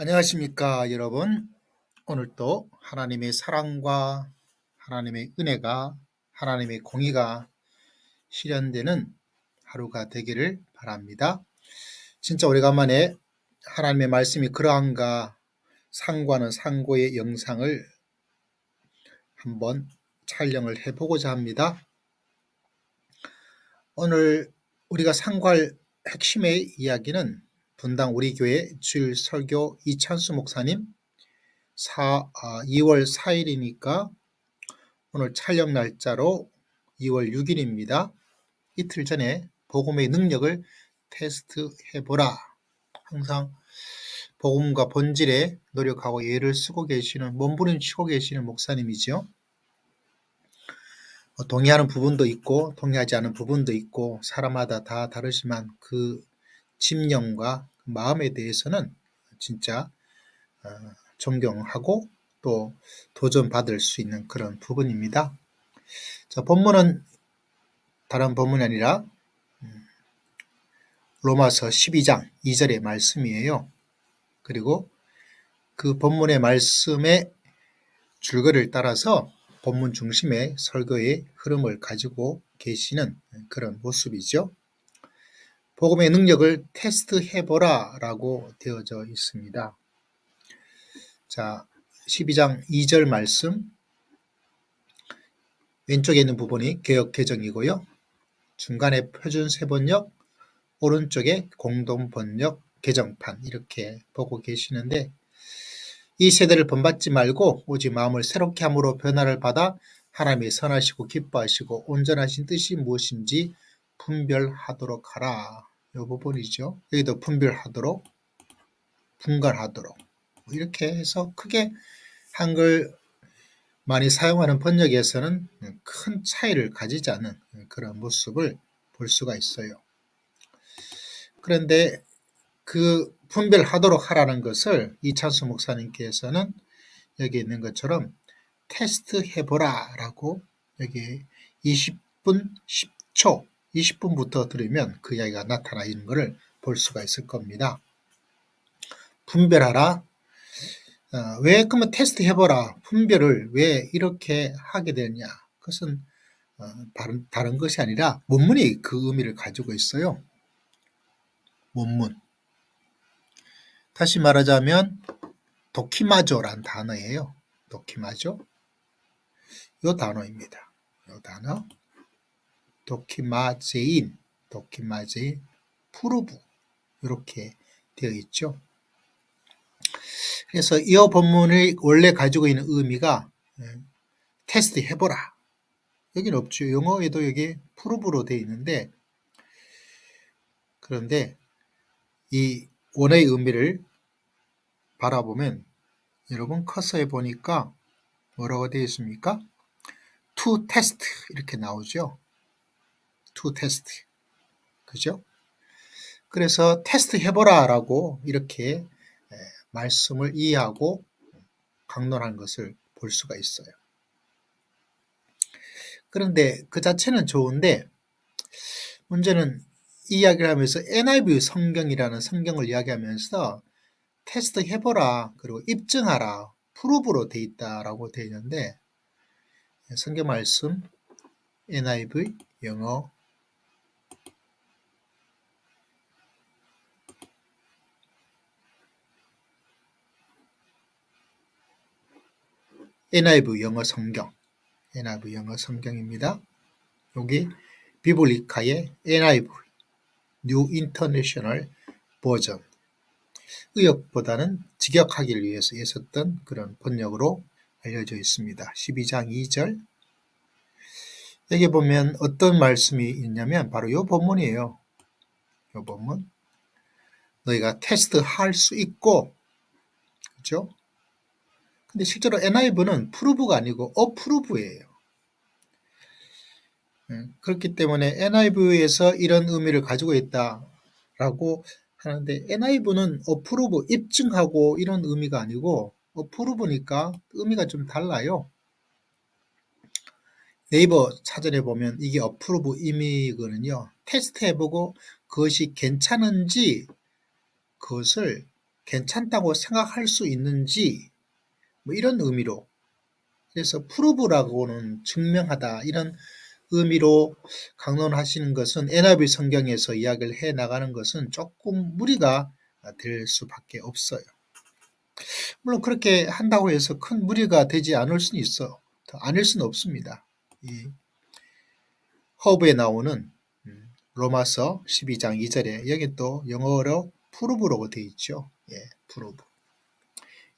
안녕하십니까, 여러분. 오늘도 하나님의 사랑과 하나님의 은혜가, 하나님의 공의가 실현되는 하루가 되기를 바랍니다. 진짜 오래간만에 하나님의 말씀이 그러한가 상고하는 상고의 영상을 한번 촬영을 해보고자 합니다. 오늘 우리가 상고할 핵심의 이야기는 분당 우리 교회 주일 설교 이찬수 목사님 2월 4일이니까 오늘 촬영 날짜로 2월 6일입니다. 이틀 전에 복음의 능력을 테스트해보라. 항상 복음과 본질에 노력하고 예를 쓰고 계시는, 몸부림치고 계시는 목사님이죠. 동의하는 부분도 있고 동의하지 않은 부분도 있고 사람마다 다 다르지만 그 집념과 마음에 대해서는 진짜 존경하고 또 도전받을 수 있는 그런 부분입니다. 자, 본문은 다른 본문이 아니라 로마서 12장 2절의 말씀이에요. 그리고 그 본문의 말씀의 줄거리를 따라서 본문 중심의 설교의 흐름을 가지고 계시는 그런 모습이죠. 복음의 능력을 테스트해보라 라고 되어져 있습니다. 자, 12장 2절 말씀, 왼쪽에 있는 부분이 개역개정이고요. 중간에 표준세번역, 오른쪽에 공동번역 개정판 이렇게 보고 계시는데, 이 세대를 본받지 말고 오직 마음을 새롭게 함으로 변화를 받아 하나님의 선하시고 기뻐하시고 온전하신 뜻이 무엇인지 분별하도록 하라. 이 부분이죠. 여기도 분별하도록, 분간하도록 이렇게 해서 크게 한글 많이 사용하는 번역에서는 큰 차이를 가지지 않는 그런 모습을 볼 수가 있어요. 그런데 그 분별하도록 하라는 것을 이찬수 목사님께서는 여기 있는 것처럼 테스트해보라 라고 여기 20분 10초 20분부터 들으면 그 이야기가 나타나 있는 것을 볼 수가 있을 겁니다. 분별하라. 왜 그러면 테스트해보라. 분별을 왜 이렇게 하게 되느냐. 그것은 다른 것이 아니라 원문이 그 의미를 가지고 있어요. 원문. 다시 말하자면 도키마조란 단어예요. 도키마조. 이 단어입니다. 이 단어. 도키마제인, 푸르부 이렇게 되어 있죠. 그래서 이 본문이 원래 가지고 있는 의미가 테스트 해보라. 여기는 없죠. 영어에도 여기 푸르부로 되어 있는데, 그런데 이 원어의 의미를 바라보면 여러분 커서에 보니까 뭐라고 되어 있습니까? to test 이렇게 나오죠. to test. 그죠? 그래서 테스트 해보라 라고 이렇게 말씀을 이해하고 강론한 것을 볼 수가 있어요. 그런데 그 자체는 좋은데 문제는 이 이야기를 하면서 NIV 성경이라는 성경을 이야기하면서 테스트 해보라 그리고 입증하라 프루브로 돼 있다라고 되어 있는데 성경 말씀 NIV 영어 NIV 영어 성경입니다. 여기 비블리카의 NIV 뉴 인터내셔널 버전 의역보다는 직역하기를 위해서 애썼던 그런 번역으로 알려져 있습니다. 12장 2절 여기 보면 어떤 말씀이 있냐면 바로 이 본문이에요. 이 본문 너희가 테스트할 수 있고 그렇죠? 근데 실제로 NIV는 프루브가 아니고 어프루브예요. 그렇기 때문에 NIV에서 이런 의미를 가지고 있다라고 하는데 NIV는 어프루브, 입증하고 이런 의미가 아니고 어프루브니까 의미가 좀 달라요. 네이버 사전에 보면 이게 어프루브 의미거든요. 테스트해보고 그것이 괜찮은지 그것을 괜찮다고 생각할 수 있는지 뭐 이런 의미로, 그래서 프루브라고는 증명하다 이런 의미로 강론하시는 것은 NIV 성경에서 이야기를 해 나가는 것은 조금 무리가 될 수밖에 없어요. 물론 그렇게 한다고 해서 큰 무리가 되지 않을 수는 있어. 아닐 수는 없습니다. 이 허브에 나오는 로마서 12장 2절에 여기 또 영어로 프루브라고 되어 있죠. 예, 프루브.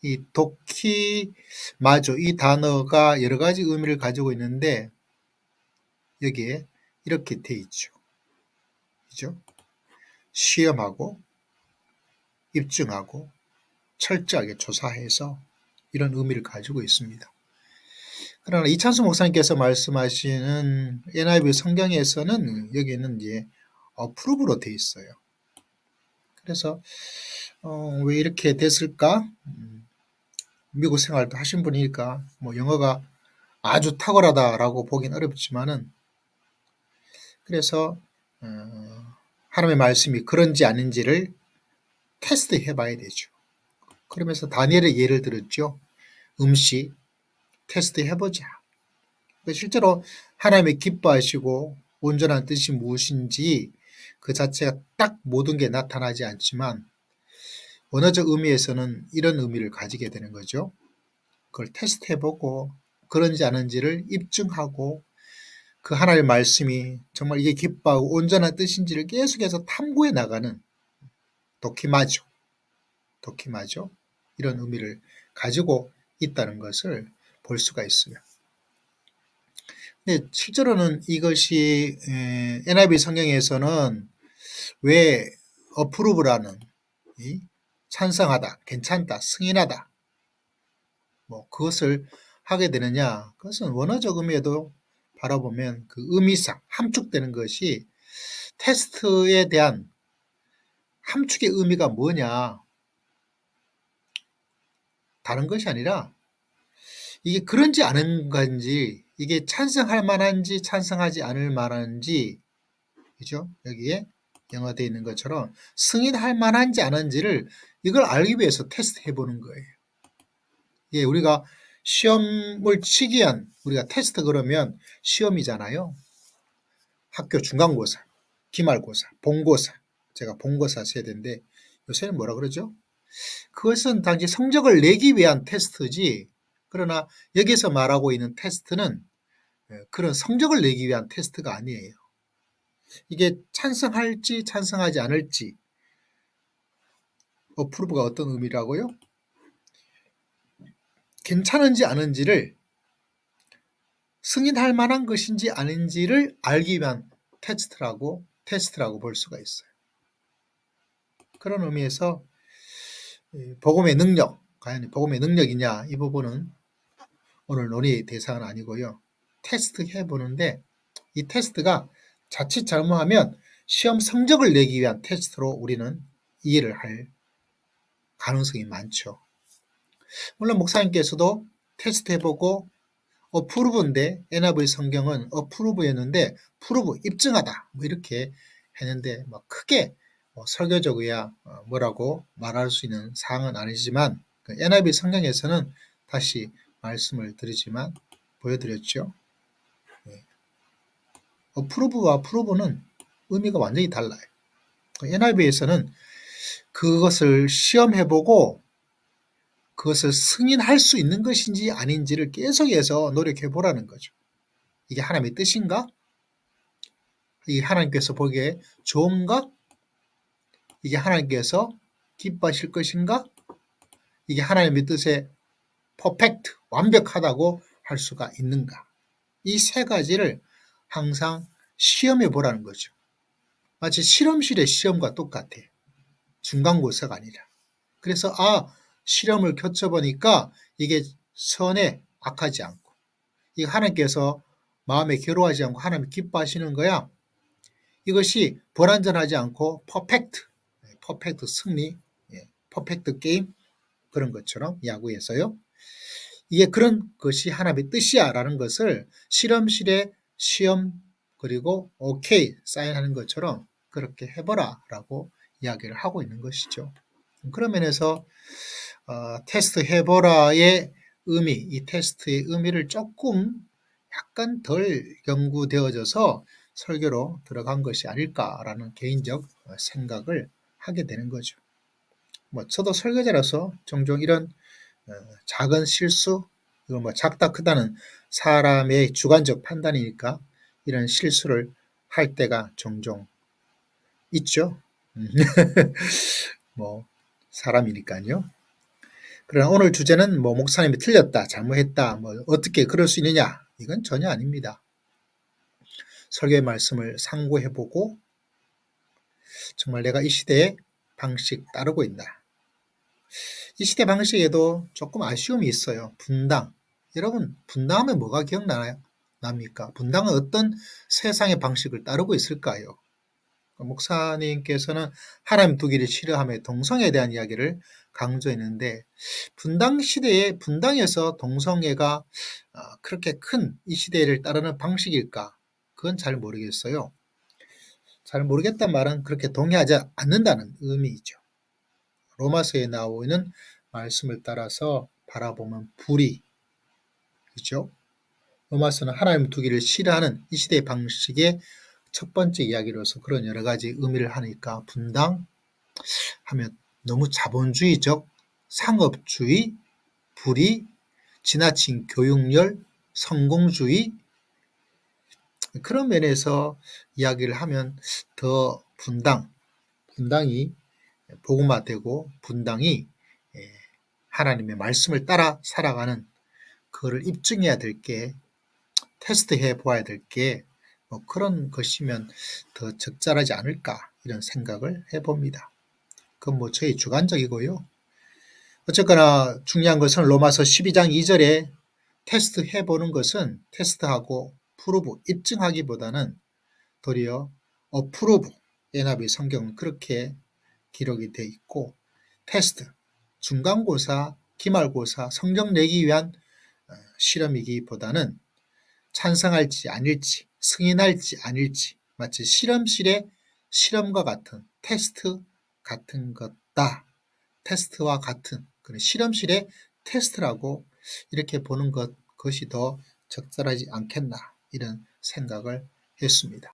이 도키마조 이 단어가 여러 가지 의미를 가지고 있는데 여기에 이렇게 되어 있죠. 그죠? 시험하고 입증하고 철저하게 조사해서 이런 의미를 가지고 있습니다. 그러나 이찬수 목사님께서 말씀하시는 NIV 성경에서는 여기는 이제 프루브로 되어 있어요. 그래서 왜 이렇게 됐을까? 미국 생활도 하신 분이니까 뭐 영어가 아주 탁월하다라고 보긴 어렵지만은, 그래서 하나님의 말씀이 그런지 아닌지를 테스트해 봐야 되죠. 그러면서 다니엘의 예를 들었죠. 음식 테스트해 보자. 실제로 하나님이 기뻐하시고 온전한 뜻이 무엇인지 그 자체가 딱 모든 게 나타나지 않지만 원어적 의미에서는 이런 의미를 가지게 되는 거죠. 그걸 테스트해보고 그런지 아닌지를 입증하고 그 하나님의 말씀이 정말 이게 기뻐하고 온전한 뜻인지를 계속해서 탐구해 나가는 도키마죠. 이런 의미를 가지고 있다는 것을 볼 수가 있어요. 근데 실제로는 이것이 NIV 성경에서는 왜 approve라는 찬성하다, 괜찮다, 승인하다 뭐 그것을 하게 되느냐? 그것은 원어적 의미에도 바라보면 그 의미상 함축되는 것이 테스트에 대한 함축의 의미가 뭐냐? 다른 것이 아니라 이게 그런지 아는 건지, 이게 찬성할 만한지 찬성하지 않을 만한지, 그죠? 여기에 영어되어 있는 것처럼 승인할 만한지 아닌지를 이걸 알기 위해서 테스트해 보는 거예요. 예, 우리가 시험을 치기 위한 우리가 테스트 그러면 시험이잖아요. 학교 중간고사, 기말고사, 본고사. 제가 본고사 세대인데 요새는 뭐라 그러죠? 그것은 단지 성적을 내기 위한 테스트지, 그러나 여기서 말하고 있는 테스트는 그런 성적을 내기 위한 테스트가 아니에요. 이게 찬성할지 찬성하지 않을지, 어프로브가 어떤 의미라고요? 괜찮은지 아닌지를, 승인할 만한 것인지 아닌지를 알기 위한 테스트라고 볼 수가 있어요. 그런 의미에서 복음의 능력, 과연 복음의 능력이냐, 이 부분은 오늘 논의의 대상은 아니고요. 테스트 해보는데 이 테스트가 자칫 잘못하면 시험 성적을 내기 위한 테스트로 우리는 이해를 할 가능성이 많죠. 물론 목사님께서도 테스트 해보고 어프루브인데 NIV 성경은 어프루브였는데 프루브 입증하다 뭐 이렇게 했는데 뭐 크게 설교적이야 뭐라고 말할 수 있는 사항은 아니지만 그 NIV 성경에서는 다시 말씀을 드리지만 보여드렸죠. 어프루브와 프루브는 의미가 완전히 달라요. NIV에서는 그것을 시험해보고 그것을 승인할 수 있는 것인지 아닌지를 계속해서 노력해 보라는 거죠. 이게 하나님의 뜻인가? 이게 하나님께서 보기에 좋은가? 이게 하나님께서 기뻐하실 것인가? 이게 하나님의 뜻에 퍼펙트, 완벽하다고 할 수가 있는가? 이 세 가지를 항상 시험해 보라는 거죠. 마치 실험실의 시험과 똑같아요. 중간고사가 아니라. 그래서 실험을 겪어보니까 이게 선에 악하지 않고, 이 하나님께서 마음에 괴로워하지 않고 하나님 기뻐하시는 거야. 이것이 불완전하지 않고 퍼펙트 승리, 퍼펙트 게임, 그런 것처럼 야구에서요. 이게 그런 것이 하나님의 뜻이야라는 것을 실험실에 시험 그리고 오케이 사인하는 것처럼 그렇게 해보라라고 이야기를 하고 있는 것이죠. 그런 면에서 테스트 해보라의 의미, 이 테스트의 의미를 조금 약간 덜 연구되어져서 설교로 들어간 것이 아닐까라는 개인적 생각을 하게 되는 거죠. 뭐 저도 설교자라서 종종 이런 작은 실수, 이거 뭐 작다 크다는 사람의 주관적 판단이니까 이런 실수를 할 때가 종종 있죠. 뭐 사람이니까요. 그러나 오늘 주제는 뭐 목사님이 틀렸다, 잘못했다, 뭐 어떻게 그럴 수 있느냐, 이건 전혀 아닙니다. 설교의 말씀을 상고해보고 정말 내가 이 시대의 방식 따르고 있나. 이 시대 방식에도 조금 아쉬움이 있어요. 분당. 여러분, 분당하면 뭐가 기억납니까? 분당은 어떤 세상의 방식을 따르고 있을까요? 목사님께서는 하나님 두기를 싫어하며 동성애에 대한 이야기를 강조했는데, 분당 시대에 분당에서 동성애가 그렇게 큰 이 시대를 따르는 방식일까? 그건 잘 모르겠어요. 잘 모르겠단 말은 그렇게 동의하지 않는다는 의미이죠. 로마서에 나오는 말씀을 따라서 바라보면 불의, 그죠? 로마서는 하나님 두기를 싫어하는 이 시대의 방식의 첫 번째 이야기로서 그런 여러 가지 의미를 하니까 분당하면 너무 자본주의적, 상업주의, 불의, 지나친 교육열, 성공주의, 그런 면에서 이야기를 하면 더 분당이 복음화되고 분당이 하나님의 말씀을 따라 살아가는 그거를 입증해야 될 게, 테스트해 보아야 될 게 그런 것이면 더 적절하지 않을까 이런 생각을 해봅니다. 그건 뭐 저희 주관적이고요. 어쨌거나 중요한 것은 로마서 12장 2절에 테스트해보는 것은 테스트하고 프루브, 입증하기보다는 도리어 어프로브, NIV 성경은 그렇게 기록이 돼 있고, 테스트, 중간고사, 기말고사, 성적 내기 위한 실험이기보다는 찬성할지 아닐지, 승인할지 아닐지, 마치 실험실의 실험과 같은 테스트 같은 것다. 테스트와 같은 그런 실험실의 테스트라고 이렇게 보는 것이 더 적절하지 않겠나 이런 생각을 했습니다.